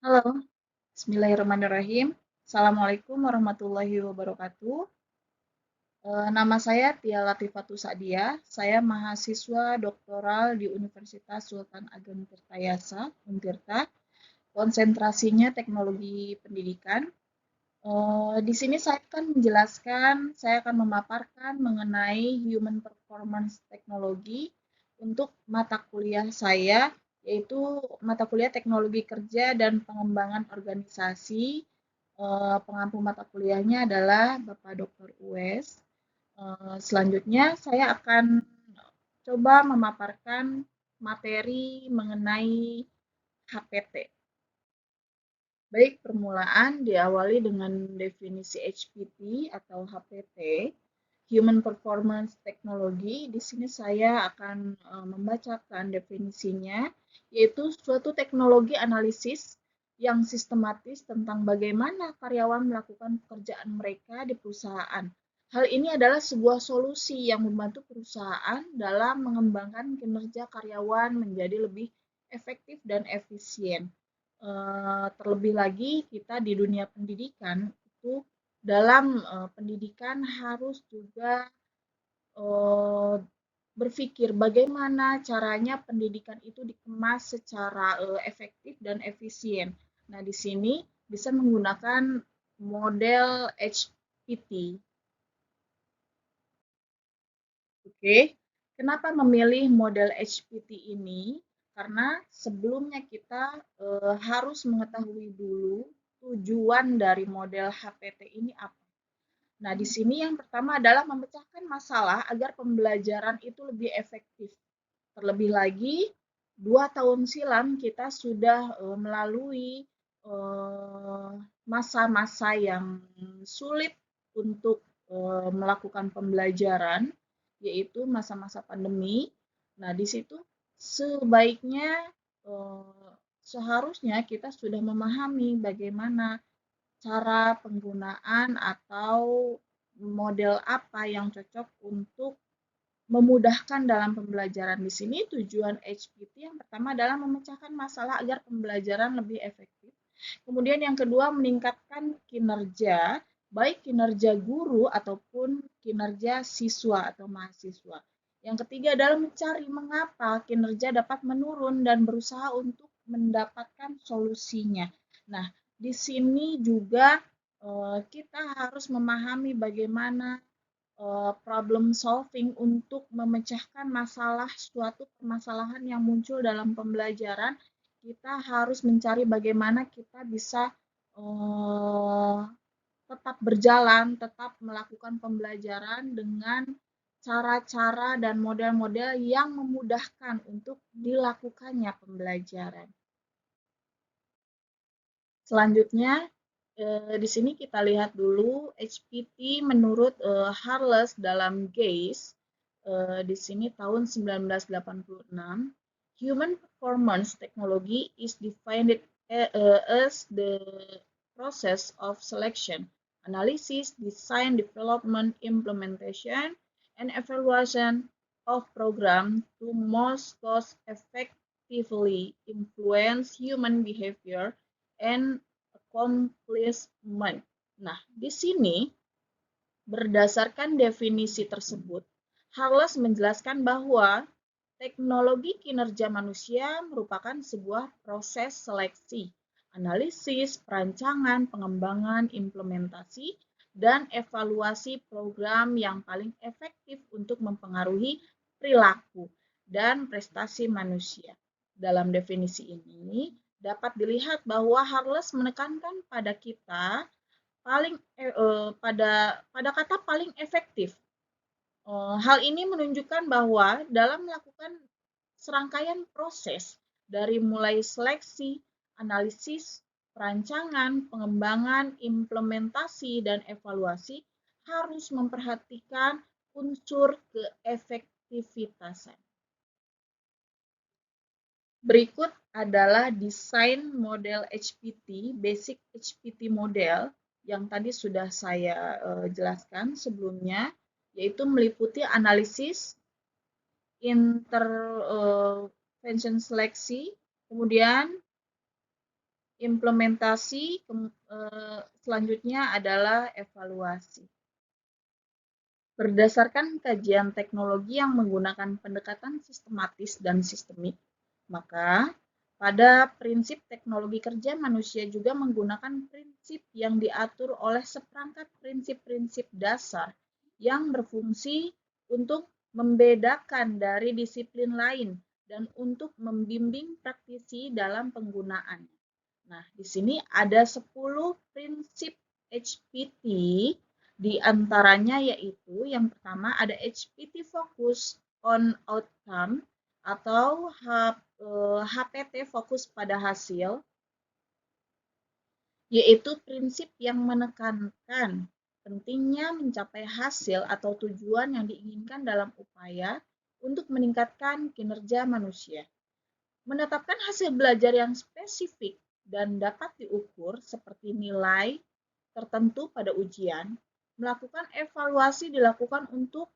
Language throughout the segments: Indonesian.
Halo, Bismillahirrahmanirrahim. Assalamualaikum warahmatullahi wabarakatuh. Nama saya Tia Latifatu Sa'diah. Saya mahasiswa doktoral di Universitas Sultan Ageng Tirtayasa, Untirta. Konsentrasinya teknologi pendidikan. Di sini saya akan menjelaskan, saya akan memaparkan mengenai Human Performance Technology untuk mata kuliah saya, yaitu mata kuliah Teknologi Kerja dan Pengembangan Organisasi. Pengampu mata kuliahnya adalah Bapak Dr. Uwes. Selanjutnya saya akan coba memaparkan materi mengenai HPT. Baik, permulaan diawali dengan definisi HPT atau HPT, Human Performance Technology. Di sini saya akan membacakan definisinya, yaitu suatu teknologi analisis yang sistematis tentang bagaimana karyawan melakukan pekerjaan mereka di perusahaan. Hal ini adalah sebuah solusi yang membantu perusahaan dalam mengembangkan kinerja karyawan menjadi lebih efektif dan efisien. Terlebih lagi kita di dunia pendidikan itu dalam pendidikan harus juga eh, berpikir bagaimana caranya pendidikan itu dikemas secara efektif dan efisien. Nah, di sini bisa menggunakan model HPT. Oke, kenapa memilih model HPT ini? Karena sebelumnya kita harus mengetahui dulu tujuan dari model HPT ini apa. Nah, di sini yang pertama adalah memecahkan masalah agar pembelajaran itu lebih efektif. Terlebih lagi, 2 tahun silam kita sudah melalui masa-masa yang sulit untuk melakukan pembelajaran, yaitu masa-masa pandemi. Nah, di situ sebaiknya seharusnya kita sudah memahami bagaimana cara penggunaan atau model apa yang cocok untuk memudahkan dalam pembelajaran. Di sini tujuan HPT yang pertama adalah memecahkan masalah agar pembelajaran lebih efektif. Kemudian yang kedua meningkatkan kinerja, baik kinerja guru ataupun kinerja siswa atau mahasiswa. Yang ketiga adalah mencari mengapa kinerja dapat menurun dan berusaha untuk mendapatkan solusinya. Nah, di sini juga kita harus memahami bagaimana problem solving untuk memecahkan masalah suatu permasalahan yang muncul dalam pembelajaran. Kita harus mencari bagaimana kita bisa uh, tetap berjalan, tetap melakukan pembelajaran dengan cara-cara dan model-model yang memudahkan untuk dilakukannya pembelajaran. Selanjutnya, di sini kita lihat dulu HPT menurut Harles dalam GACE, di sini tahun 1986, Human Performance Technology is defined as the process of selection, analysis, design, development, implementation, and evaluation of program to most cost effectively influence human behavior and accomplishment. Nah, di sini berdasarkan definisi tersebut, Harles menjelaskan bahwa teknologi kinerja manusia merupakan sebuah proses seleksi, analisis, perancangan, pengembangan, implementasi, dan evaluasi program yang paling efektif untuk mempengaruhi perilaku dan prestasi manusia. Dalam definisi ini, dapat dilihat bahwa Harles menekankan pada kita paling pada kata paling efektif. Hal ini menunjukkan bahwa dalam melakukan serangkaian proses dari mulai seleksi, analisis, perancangan, pengembangan, implementasi, dan evaluasi harus memperhatikan unsur keefektivitasan. Berikut adalah desain model HPT, basic HPT model yang tadi sudah saya jelaskan sebelumnya, yaitu meliputi analisis, intervention seleksi, kemudian Implementasi selanjutnya adalah evaluasi. Berdasarkan kajian teknologi yang menggunakan pendekatan sistematis dan sistemik, maka pada prinsip teknologi kerja manusia juga menggunakan prinsip yang diatur oleh seperangkat prinsip-prinsip dasar yang berfungsi untuk membedakan dari disiplin lain dan untuk membimbing praktisi dalam penggunaan. Nah, di sini ada 10 prinsip HPT, di antaranya yaitu yang pertama ada HPT Focus on Outcome atau HPT fokus pada hasil, yaitu prinsip yang menekankan pentingnya mencapai hasil atau tujuan yang diinginkan dalam upaya untuk meningkatkan kinerja manusia. Menetapkan hasil belajar yang spesifik dan dapat diukur seperti nilai tertentu pada ujian, melakukan evaluasi dilakukan untuk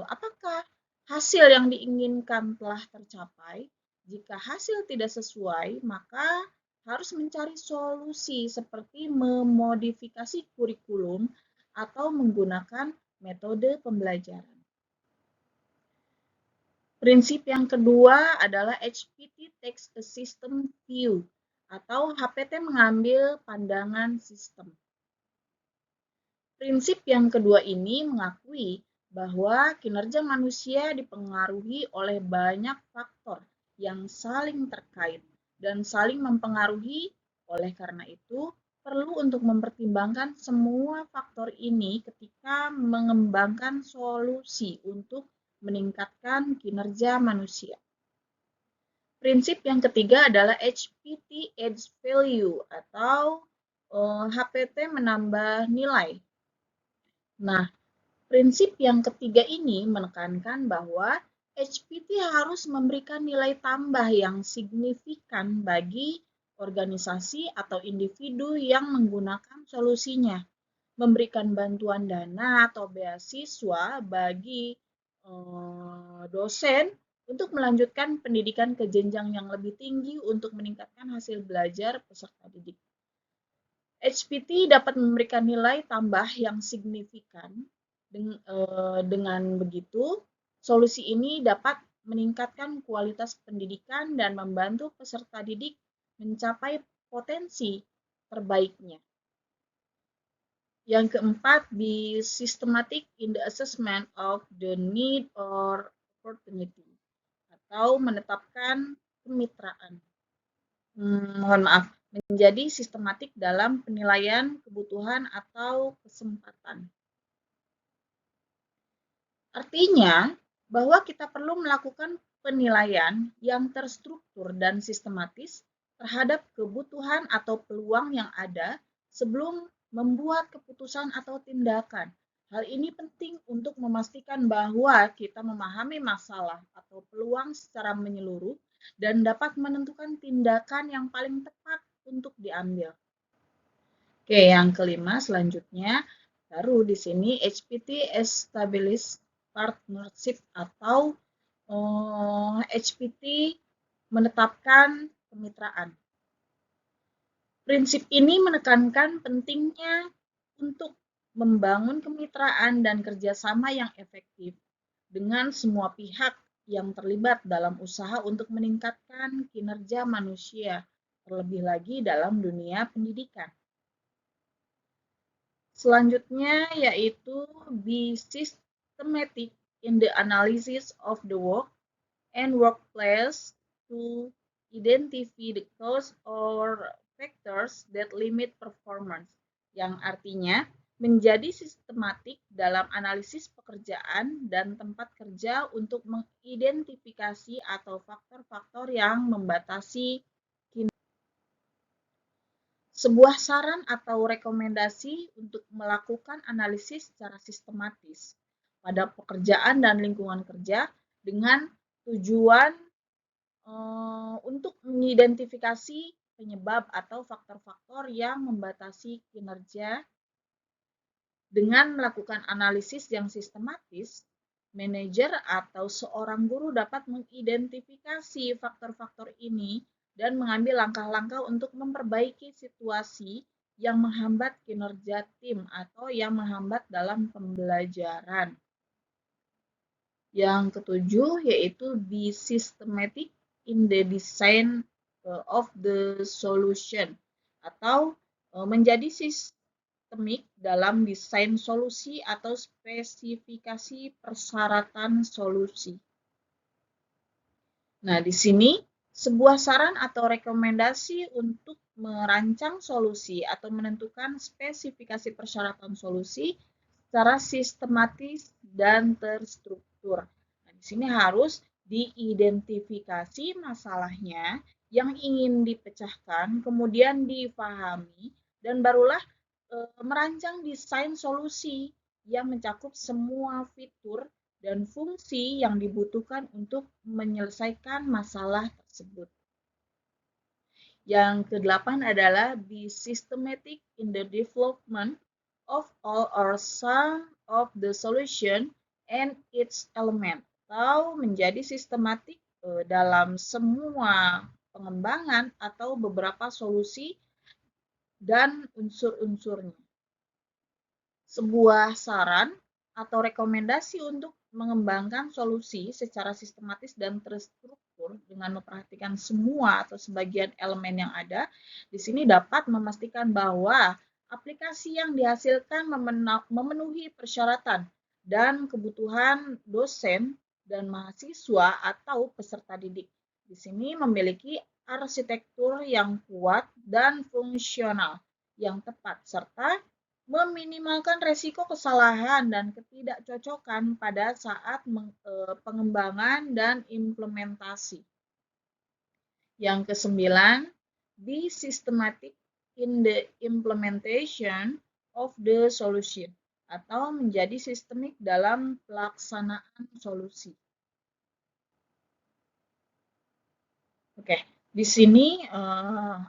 apakah hasil yang diinginkan telah tercapai. Jika hasil tidak sesuai, maka harus mencari solusi seperti memodifikasi kurikulum atau menggunakan metode pembelajaran. Prinsip yang kedua adalah HPT Takes a System View atau HPT mengambil pandangan sistem. Prinsip yang kedua ini mengakui bahwa kinerja manusia dipengaruhi oleh banyak faktor yang saling terkait dan saling mempengaruhi. Oleh karena itu, perlu untuk mempertimbangkan semua faktor ini ketika mengembangkan solusi untuk meningkatkan kinerja manusia. Prinsip yang ketiga adalah HPT Adds Value atau HPT menambah nilai. Nah, prinsip yang ketiga ini menekankan bahwa HPT harus memberikan nilai tambah yang signifikan bagi organisasi atau individu yang menggunakan solusinya, memberikan bantuan dana atau beasiswa bagi dosen untuk melanjutkan pendidikan ke jenjang yang lebih tinggi untuk meningkatkan hasil belajar peserta didik. HPT dapat memberikan nilai tambah yang signifikan. Dengan begitu, solusi ini dapat meningkatkan kualitas pendidikan dan membantu peserta didik mencapai potensi terbaiknya. Yang keempat, be systematic in the assessment of the need or opportunity atau menetapkan kemitraan. Mohon maaf, menjadi sistematik dalam penilaian kebutuhan atau kesempatan. Artinya bahwa kita perlu melakukan penilaian yang terstruktur dan sistematis terhadap kebutuhan atau peluang yang ada sebelum membuat keputusan atau tindakan. Hal ini penting untuk memastikan bahwa kita memahami masalah atau peluang secara menyeluruh dan dapat menentukan tindakan yang paling tepat untuk diambil. Oke, yang kelima selanjutnya baru di sini HPT Established Partnership atau HPT menetapkan kemitraan. Prinsip ini menekankan pentingnya untuk membangun kemitraan dan kerjasama yang efektif dengan semua pihak yang terlibat dalam usaha untuk meningkatkan kinerja manusia, terlebih lagi dalam dunia pendidikan. Selanjutnya yaitu be systematic in the analysis of the work and workplace to identify the cause or factors that limit performance, yang artinya menjadi sistematik dalam analisis pekerjaan dan tempat kerja untuk mengidentifikasi atau faktor-faktor yang membatasi kinerja. Sebuah saran atau rekomendasi untuk melakukan analisis secara sistematis pada pekerjaan dan lingkungan kerja dengan tujuan untuk mengidentifikasi penyebab atau faktor-faktor yang membatasi kinerja. Dengan melakukan analisis yang sistematis, manajer atau seorang guru dapat mengidentifikasi faktor-faktor ini dan mengambil langkah-langkah untuk memperbaiki situasi yang menghambat kinerja tim atau yang menghambat dalam pembelajaran. Yang ketujuh yaitu be systematic in the design of the solution atau menjadi sistemik dalam desain solusi atau spesifikasi persyaratan solusi. Nah, di sini sebuah saran atau rekomendasi untuk merancang solusi atau menentukan spesifikasi persyaratan solusi secara sistematis dan terstruktur. Nah, di sini harus diidentifikasi masalahnya yang ingin dipecahkan, kemudian dipahami, dan barulah merancang desain solusi yang mencakup semua fitur dan fungsi yang dibutuhkan untuk menyelesaikan masalah tersebut. Yang kedelapan adalah be systematic in the development of all or some of the solution and its element, atau menjadi sistematik dalam semua pengembangan atau beberapa solusi dan unsur-unsurnya. Sebuah saran atau rekomendasi untuk mengembangkan solusi secara sistematis dan terstruktur dengan memperhatikan semua atau sebagian elemen yang ada, di sini dapat memastikan bahwa aplikasi yang dihasilkan memenuhi persyaratan dan kebutuhan dosen dan mahasiswa atau peserta didik. Di sini memiliki arsitektur yang kuat dan fungsional yang tepat, serta meminimalkan resiko kesalahan dan ketidakcocokan pada saat pengembangan dan implementasi. Yang kesembilan, be systematic in the implementation of the solution atau menjadi sistemik dalam pelaksanaan solusi. Oke, di sini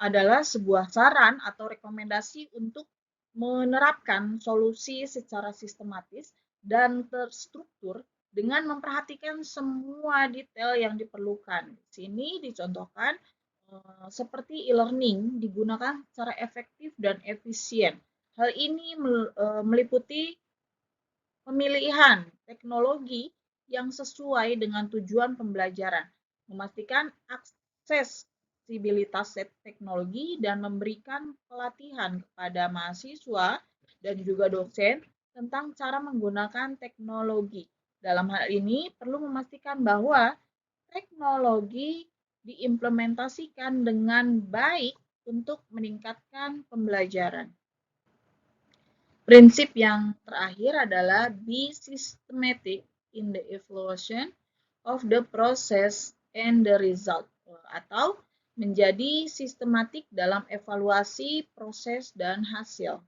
adalah sebuah saran atau rekomendasi untuk menerapkan solusi secara sistematis dan terstruktur dengan memperhatikan semua detail yang diperlukan. Di sini dicontohkan seperti e-learning digunakan secara efektif dan efisien. Hal ini meliputi pemilihan teknologi yang sesuai dengan tujuan pembelajaran, memastikan aksesibilitas teknologi dan memberikan pelatihan kepada mahasiswa dan juga dosen tentang cara menggunakan teknologi. Dalam hal ini perlu memastikan bahwa teknologi diimplementasikan dengan baik untuk meningkatkan pembelajaran. Prinsip yang terakhir adalah be systematic in the evaluation of the process and the result, atau menjadi sistematik dalam evaluasi proses dan hasil.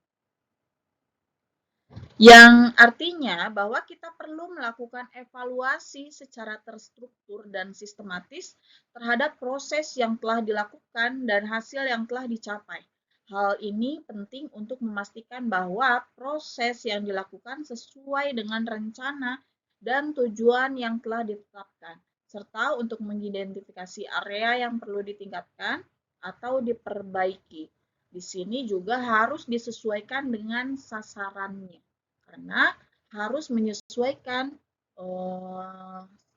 Yang artinya bahwa kita perlu melakukan evaluasi secara terstruktur dan sistematis terhadap proses yang telah dilakukan dan hasil yang telah dicapai. Hal ini penting untuk memastikan bahwa proses yang dilakukan sesuai dengan rencana dan tujuan yang telah ditetapkan, serta untuk mengidentifikasi area yang perlu ditingkatkan atau diperbaiki. Di sini juga harus disesuaikan dengan sasarannya, karena harus menyesuaikan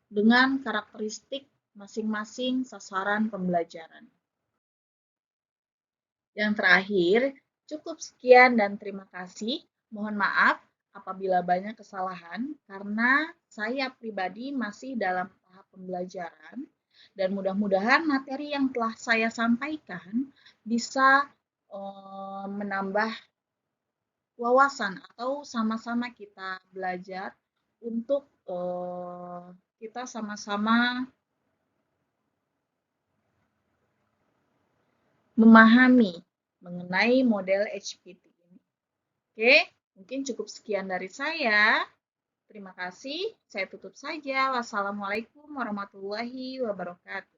dengan karakteristik masing-masing sasaran pembelajaran. Yang terakhir, cukup sekian dan terima kasih. Mohon maaf apabila banyak kesalahan karena saya pribadi masih dalam tahap pembelajaran dan mudah-mudahan materi yang telah saya sampaikan bisa menambah wawasan atau sama-sama kita belajar untuk kita sama-sama memahami mengenai model HPT ini. Oke, mungkin cukup sekian dari saya. Terima kasih. Saya tutup saja. Wassalamualaikum warahmatullahi wabarakatuh.